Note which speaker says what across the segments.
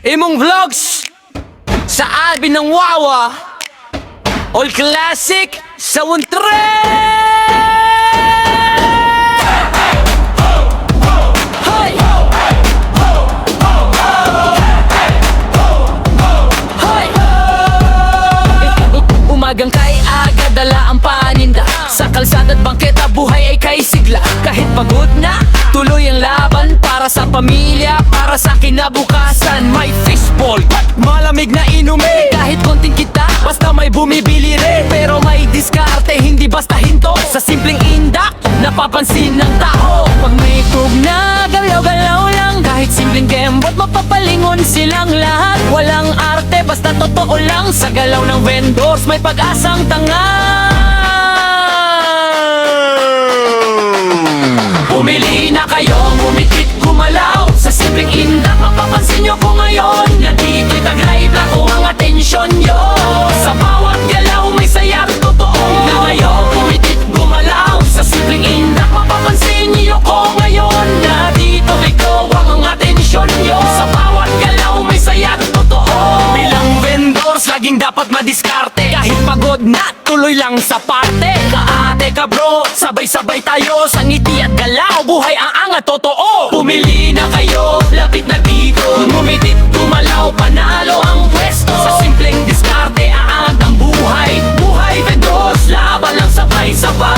Speaker 1: Imong vlogs sa Alvin ng Wawa, all classic sa Wontre. Umagang kay aga, dala ang paninda sa kalsada't bangketa, buhay ay kay sigla. Kahit pagod na, tuloy ang laban para sa pamilya, para sa kinabukasan. May fishball, malamig na inumin, kahit konting kita, basta may bumibili rin. Pero may diskarte, hindi basta hinto. Sa simpleng indak, napapansin ng tao. Pag may tugna, galaw-galaw lang, kahit simpleng gembot, mapapalingon silang lahat. Walang arte, basta totoo lang. Sa galaw ng vendors, may pag-asang tanga. Pumili na kayo, umikit, gumalaw. Sa simpleng indak, mapapansin nyo ko ngayon. Nandito'y tagay, plako ang atensyon nyo. Sa bawat galaw, may sayap totoo. Na kayo, umikit, gumalaw. Sa simpleng indak, mapapansin nyo ko ngayon. Nandito'y kawang ang atensyon nyo. Sa bawat galaw, may sayap totoo. Bilang vendors, laging dapat madiskarte. Kahit pagod na, tuloy lang sa parte. Kaate ka bro, sabay-sabay tayo. Sa ngiti at galaw, buhay ang angat totoo. Pumili na kayo, lapit na dito. Ngumitit, gumalaw, panalo ang pwesto. Sa simpleng diskarte, aangat ang buhay. Buhay vendors, laban lang sabay-sabay.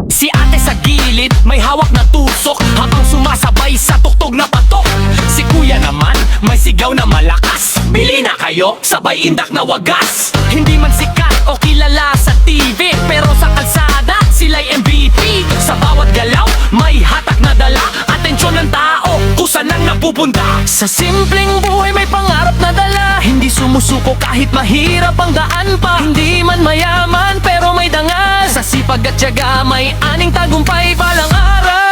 Speaker 1: Si ate sa gilid, may hawak na tusok, habang sumasabay sa tuktok na patok. Si kuya naman, may sigaw na malakas. Bili na kayo, sabay indak na wagas. Hindi man sikat o kilala sa TV, pero sa kalsada, sila'y MVP. Sa bawat galaw, may hatak na dala. Atensyon ng tao, kusan ang napupunta. Sa simpleng buhay, may pangarap na dala. Hindi sumusuko kahit mahirap ang daan pa. Hindi man mayaman, pero may dangal. Sa sipag at tiyaga, may aning tagumpay balang araw.